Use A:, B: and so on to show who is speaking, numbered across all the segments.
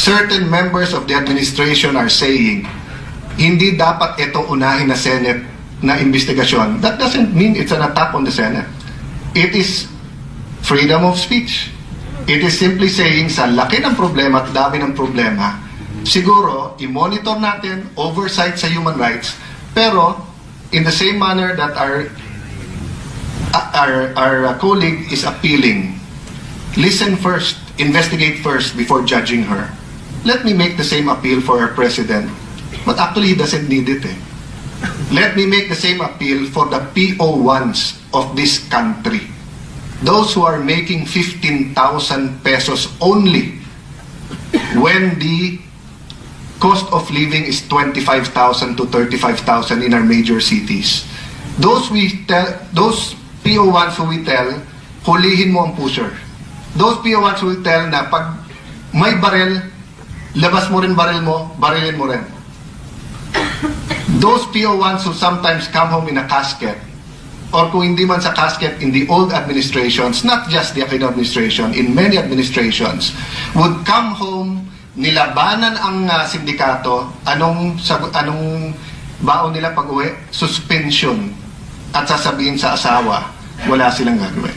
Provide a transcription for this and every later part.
A: certain members of the administration are saying, hindi dapat ito unahin na Senate na investigasyon. That doesn't mean it's an attack on the Senate. It is freedom of speech. It is simply saying, sa laki ng problema at dami ng problema, siguro, i-monitor natin, oversight sa human rights, pero in the same manner that our colleague is appealing, listen first, investigate first before judging her. Let me make the same appeal for our president. But actually, he doesn't need it. Let me make the same appeal for the PO1s of this country. Those who are making 15,000 pesos only when the cost of living is 25,000 to 35,000 in our major cities. Those PO1s who we tell, hulihin mo ang pusher. Those PO1s who we tell na pag may barel, labas mo rin baril mo, barilin mo rin. Those PO1s who sometimes come home in a casket, or kung hindi man sa casket, in the old administrations, not just the Aquino administration, in many administrations, would come home, nilabanan ang sindikato, anong baon nila pag-uwi? Suspension. At sasabihin sa asawa, wala silang gagawin.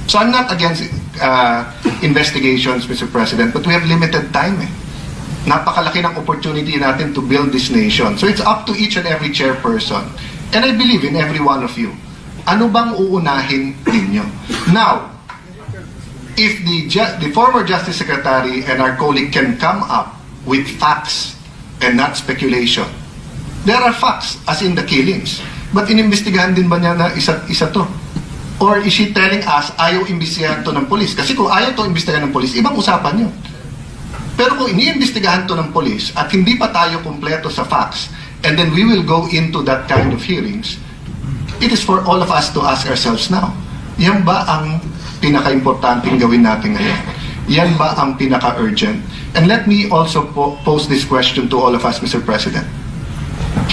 A: So I'm not against investigations, Mr. President, but we have limited time. Napakalaki ng opportunity natin to build this nation. So it's up to each and every chairperson. And I believe in every one of you. Ano bang uunahin ninyo? Now, if the former Justice Secretary and our colleague can come up with facts and not speculation, there are facts, as in the killings. But inimbestigahan din ba niya na isa to? Or is she telling us, ayaw imbestigahan to ng polis? Kasi kung ayaw to imbestigahan ng polis, ibang usapan yun. Pero kung iniimbestigahan to ng polis at hindi pa tayo kumpleto sa facts, and then we will go into that kind of hearings, it is for all of us to ask ourselves now, yan ba ang pinaka-importanting gawin natin ngayon? Yan ba ang pinaka-urgent? And let me also pose this question to all of us, Mr. President.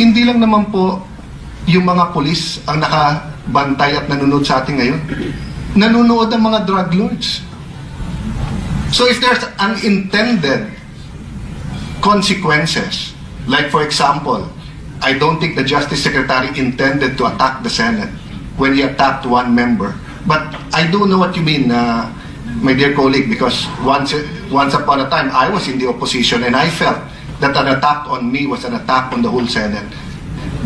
A: Hindi lang naman po yung mga polis ang nakabantay at nanonood sa atin ngayon. Nanonood ang mga drug lords. So if there's unintended consequences, like for example, I don't think the Justice Secretary intended to attack the Senate when he attacked one member. But I do know what you mean, my dear colleague, because once upon a time, I was in the opposition and I felt that an attack on me was an attack on the whole Senate.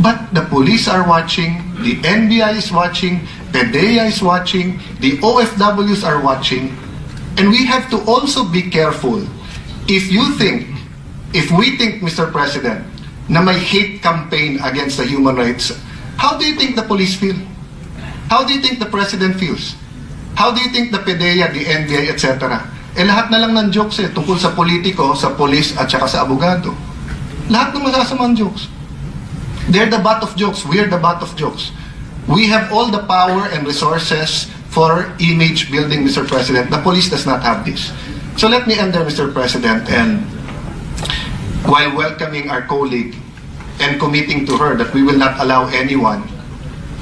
A: But the police are watching, the NBI is watching, PDEA is watching, the OFWs are watching, and we have to also be careful. If we think, Mr. President, na may hate campaign against the human rights, how do you think the police feel? How do you think the President feels? How do you think the PDEA, the NBI, etc.? Lahat na lang ng jokes tungkol sa politiko, sa police, at saka sa abogado. Lahat ng masasamang jokes. They're the butt of jokes. We're the butt of jokes. We have all the power and resources for image building, Mr. President. The police does not have this. So let me end there, Mr. President, and while welcoming our colleague and committing to her that we will not allow anyone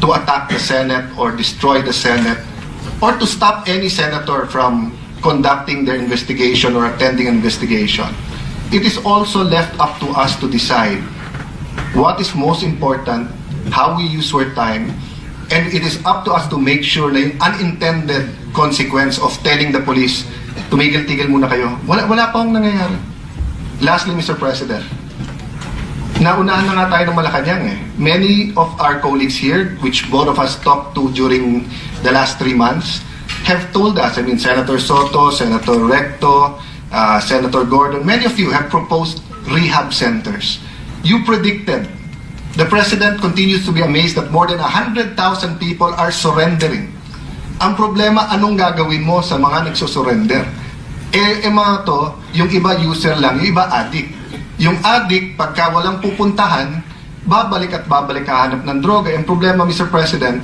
A: to attack the Senate or destroy the Senate or to stop any senator from conducting their investigation or attending an investigation. It is also left up to us to decide what is most important, how we use our time, and it is up to us to make sure na yung unintended consequence of telling the police, tumigil-tigil muna kayo. Wala pa akong nangyayari. Lastly, Mr. President, naunahan na nga tayo ng Malacanang Many of our colleagues here, which both of us talked to during the last 3 months, have told us, Senator Soto, Senator Recto, Senator Gordon, many of you have proposed rehab centers. You predicted. The President continues to be amazed that more than 100,000 people are surrendering. Ang problema, anong gagawin mo sa mga nagsusurrender? Mga to, yung iba user lang, yung iba addict. Yung addict, pagka walang pupuntahan, babalik at babalik kahanap ng droga. Ang problema, Mr. President,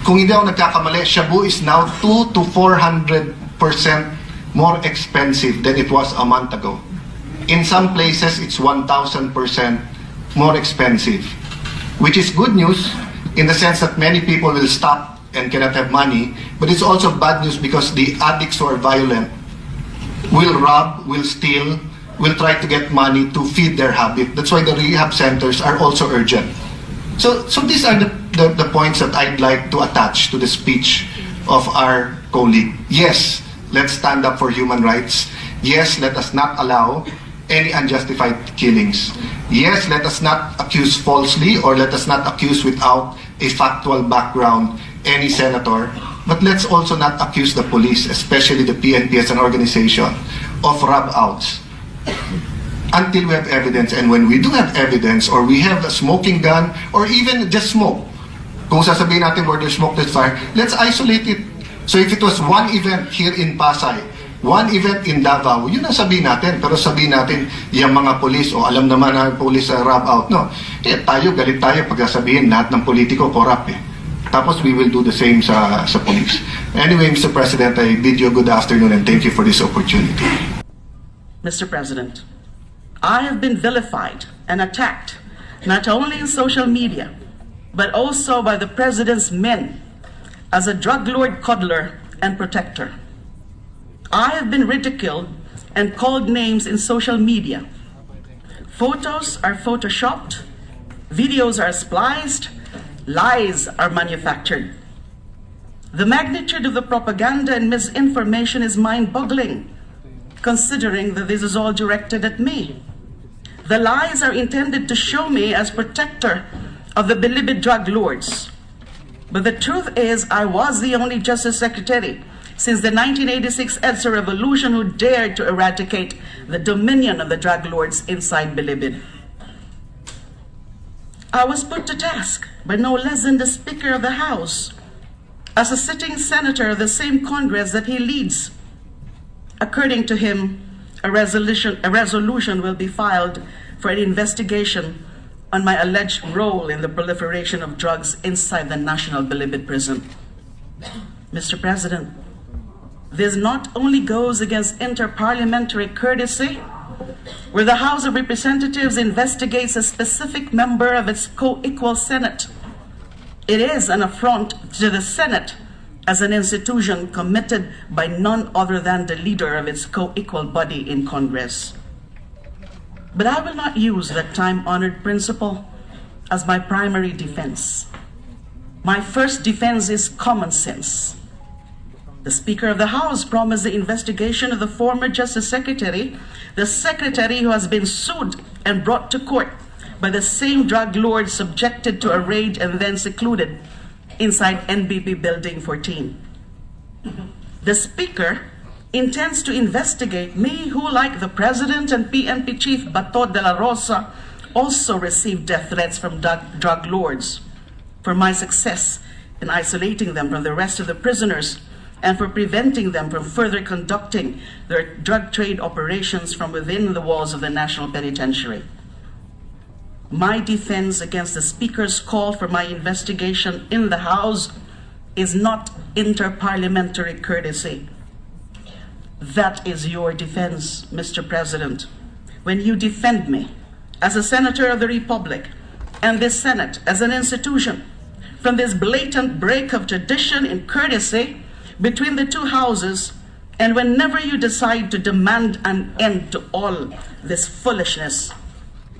A: kung hindi ako nagkakamali, shabu is now 200 to 400% more expensive than it was a month ago. In some places, it's 1,000% more expensive, which is good news in the sense that many people will stop and cannot have money, but it's also bad news because the addicts who are violent will rob, will steal, will try to get money to feed their habit. That's why the rehab centers are also urgent. So these are the points that I'd like to attach to the speech of our colleague. Yes, let's stand up for human rights. Yes, let us not allow any unjustified killings. Yes, let us not accuse falsely or let us not accuse without a factual background any senator. But let's also not accuse the police, especially the PNP as an organization, of rub-outs until we have evidence. And when we do have evidence or we have a smoking gun or even just smoke, kung sasabihin natin where there's smoke, there's fire, let's isolate it. So if it was one event here in Pasay, one event in Davao, yun ang sabihin natin. Pero sabihin natin, yung mga polis, o alam naman na polis rub-out, no. Tayo, galit tayo pag sabihin lahat ng politiko corrupt eh. Tapos we will do the same sa police. Anyway, Mr. President, I bid you good afternoon and thank you for this opportunity.
B: Mr. President, I have been vilified and attacked, not only in social media, but also by the President's men as a drug lord coddler and protector. I have been ridiculed and called names in social media. Photos are photoshopped, videos are spliced, lies are manufactured. The magnitude of the propaganda and misinformation is mind-boggling, considering that this is all directed at me. The lies are intended to show me as protector of the beloved drug lords. But the truth is, I was the only Justice Secretary since the 1986 EDSA revolution who dared to eradicate the dominion of the drug lords inside Bilibid. I was put to task by no less than the Speaker of the House as a sitting senator of the same Congress that he leads. According to him, a resolution will be filed for an investigation on my alleged role in the proliferation of drugs inside the National Bilibid prison. Mr. President, this not only goes against inter-parliamentary courtesy, where the House of Representatives investigates a specific member of its co-equal Senate. It is an affront to the Senate as an institution committed by none other than the leader of its co-equal body in Congress. But I will not use that time-honored principle as my primary defense. My first defense is common sense. The Speaker of the House promised the investigation of the former Justice Secretary, the secretary who has been sued and brought to court by the same drug lord subjected to a raid and then secluded inside NBP Building 14. The Speaker intends to investigate me, who, like the President and PNP Chief Bato de la Rosa, also received death threats from drug lords, for my success in isolating them from the rest of the prisoners and for preventing them from further conducting their drug trade operations from within the walls of the National Penitentiary. My defense against the Speaker's call for my investigation in the House is not inter-parliamentary courtesy. That is your defense, Mr. President, when you defend me as a Senator of the Republic and this Senate as an institution from this blatant break of tradition and courtesy between the two houses, and whenever you decide to demand an end to all this foolishness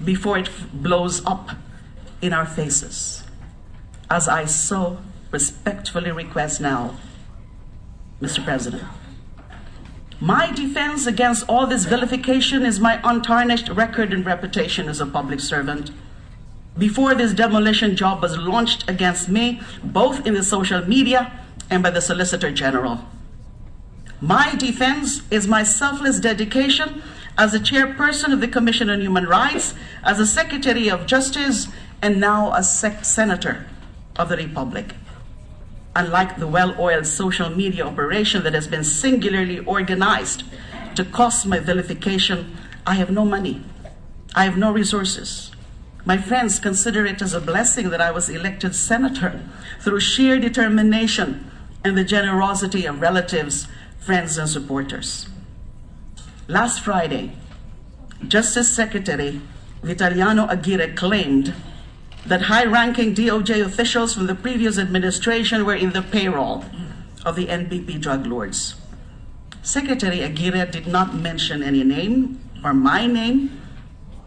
B: before it blows up in our faces, as I so respectfully request now, Mr. President. My defense against all this vilification is my untarnished record and reputation as a public servant. Before this demolition job was launched against me, both in the social media and by the Solicitor General. My defense is my selfless dedication as the chairperson of the Commission on Human Rights, as a Secretary of Justice, and now as Senator of the Republic. Unlike the well-oiled social media operation that has been singularly organized to cause my vilification, I have no money. I have no resources. My friends consider it as a blessing that I was elected senator through sheer determination and the generosity of relatives, friends, and supporters. Last Friday, Justice Secretary Vitaliano Aguirre claimed that high-ranking DOJ officials from the previous administration were in the payroll of the NBP drug lords. Secretary Aguirre did not mention any name or my name,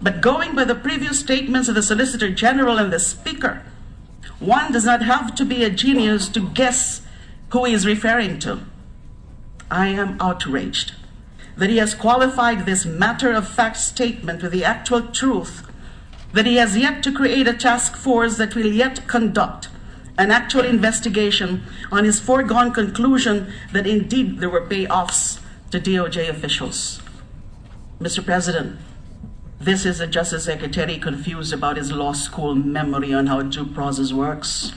B: but going by the previous statements of the Solicitor General and the Speaker, one does not have to be a genius to guess who he is referring to. I am outraged that he has qualified this matter-of-fact statement with the actual truth, that he has yet to create a task force that will yet conduct an actual investigation on his foregone conclusion that indeed there were payoffs to DOJ officials. Mr. President, this is a Justice Secretary confused about his law school memory on how due process works.